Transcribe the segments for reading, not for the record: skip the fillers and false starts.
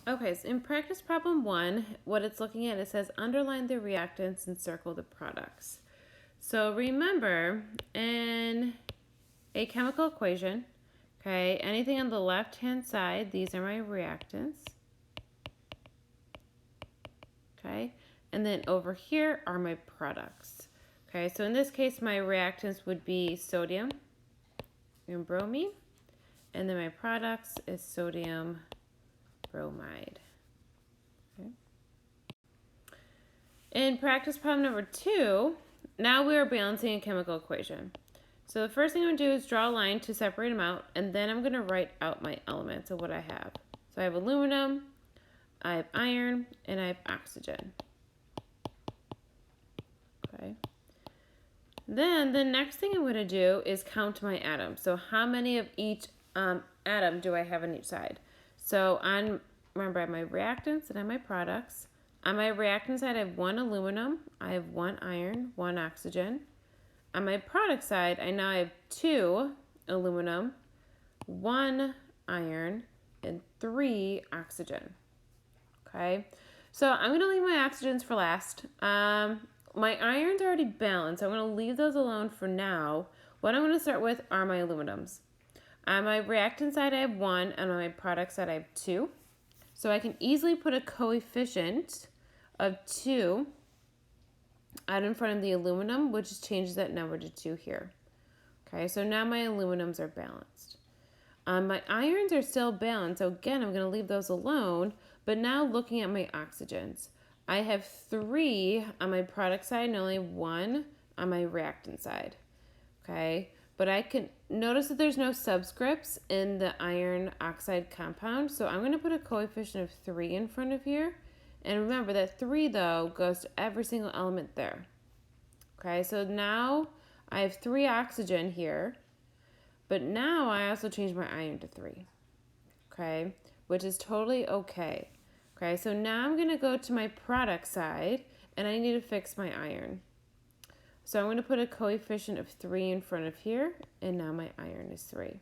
Okay, so in practice problem 1, what it's looking at, it says underline the reactants and circle the products. So remember, in a chemical equation, okay, anything on the left-hand side, these are my reactants, okay, and then over here are my products. Okay, so in this case, my reactants would be sodium and bromine, and then my products is sodium bromide. Okay. In practice problem number 2, now we are balancing a chemical equation. So the first thing I'm going to do is draw a line to separate them out, and then I'm going to write out my elements of what I have. So I have aluminum, I have iron, and I have oxygen. Okay. Then the next thing I'm going to do is count my atoms. So how many of each atom do I have on each side? So remember I have my reactants and I have my products. On my reactant side I have 1 aluminum, I have 1 iron, 1 oxygen. On my product side I now have 2 aluminum, 1 iron, and 3 oxygen. Okay, so I'm going to leave my oxygens for last. My iron's already balanced, so I'm going to leave those alone for now. What I'm going to start with are my aluminums. On my reactant side, I have 1, and on my product side, I have 2. So I can easily put a coefficient of 2 out in front of the aluminum, which changes that number to 2 here. Okay, so now my aluminums are balanced. My irons are still balanced, so again, I'm going to leave those alone, but now looking at my oxygens. I have 3 on my product side and only 1 on my reactant side. Okay, but I can notice that there's no subscripts in the iron oxide compound, so I'm going to put a coefficient of 3 in front of here. And remember that 3, though, goes to every single element there. Okay, so now I have 3 oxygen here, but now I also changed my iron to 3. Okay, which is totally okay. Okay, so now I'm going to go to my product side, and I need to fix my iron. So I'm going to put a coefficient of 3 in front of here, and now my iron is 3.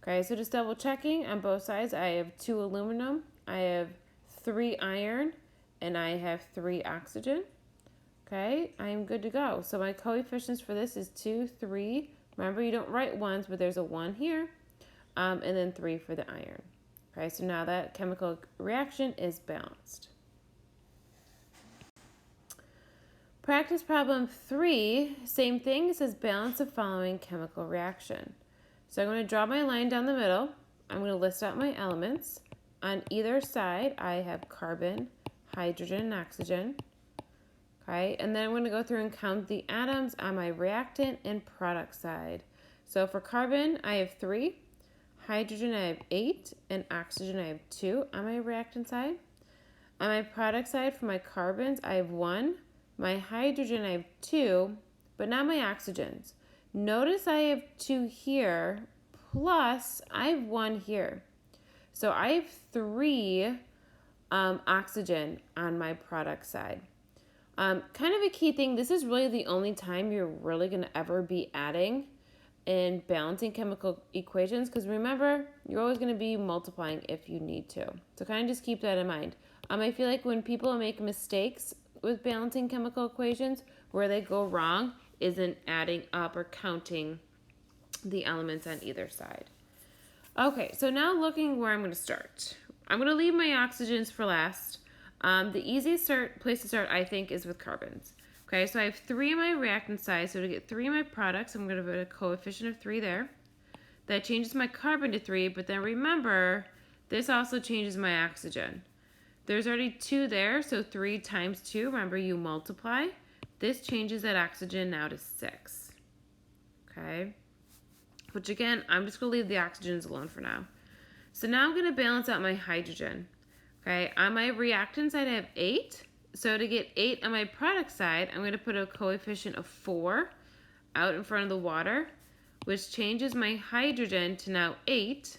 Okay, so just double checking on both sides, I have 2 aluminum, I have 3 iron, and I have 3 oxygen. Okay, I am good to go. So my coefficients for this is 2, 3. Remember, you don't write ones, but there's a 1 here, and then 3 for the iron. Okay, so now that chemical reaction is balanced. Practice problem 3, same thing, it says balance the following chemical reaction. So I'm going to draw my line down the middle. I'm going to list out my elements. On either side, I have carbon, hydrogen, and oxygen. Okay, and then I'm going to go through and count the atoms on my reactant and product side. So for carbon, I have 3. Hydrogen, I have 8, and oxygen, I have 2 on my reactant side. On my product side, for my carbons, I have 1. My hydrogen, I have 2, but not my oxygens. Notice I have 2 here, plus I have 1 here. So I have 3 oxygen on my product side. Kind of a key thing, this is really the only time you're really going to ever be adding and balancing chemical equations, because remember, you're always going to be multiplying if you need to. So kind of just keep that in mind. I feel like when people make mistakes with balancing chemical equations, where they go wrong isn't adding up or counting the elements on either side. Okay, so now looking where I'm going to start. I'm going to leave my oxygens for last. The easiest place to start, I think, is with carbons. Okay, so I have 3 on my reactant side, so to get 3 of my products, I'm going to put a coefficient of 3 there. That changes my carbon to 3, but then remember, this also changes my oxygen. There's already 2 there, so 3 times 2, remember you multiply. This changes that oxygen now to 6. Okay, which again, I'm just going to leave the oxygens alone for now. So now I'm going to balance out my hydrogen. Okay, on my reactant side, I have 8. So to get 8 on my product side, I'm going to put a coefficient of 4 out in front of the water, which changes my hydrogen to now 8.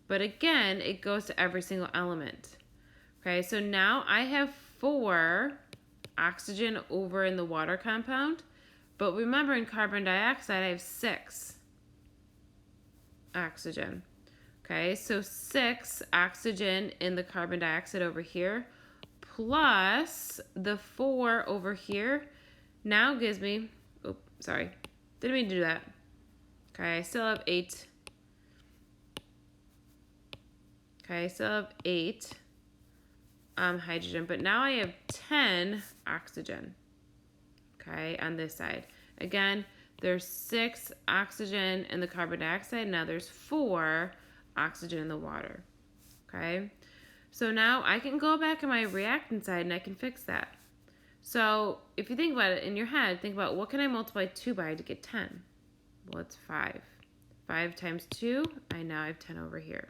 But again, it goes to every single element. Okay, so now I have 4 oxygen over in the water compound. But remember, in carbon dioxide, I have 6 oxygen. Okay, so 6 oxygen in the carbon dioxide over here plus the 4 over here now gives me, oh, sorry, didn't mean to do that. Okay, I still have 8. Okay, I still have 8 hydrogen, but now I have 10 oxygen. Okay, on this side. Again, there's 6 oxygen in the carbon dioxide. Now there's 4 oxygen in the water. Okay, so now I can go back in my reactant side and I can fix that. So if you think about it in your head, think about what can I multiply 2 by to get 10? Well, it's 5. 5 times 2, I now have 10 over here.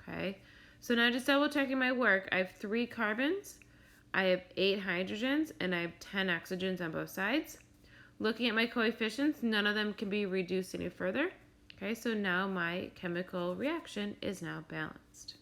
Okay, so now just double checking my work. I have 3 carbons, I have 8 hydrogens, and I have 10 oxygens on both sides. Looking at my coefficients, none of them can be reduced any further. Okay, so now my chemical reaction is now balanced.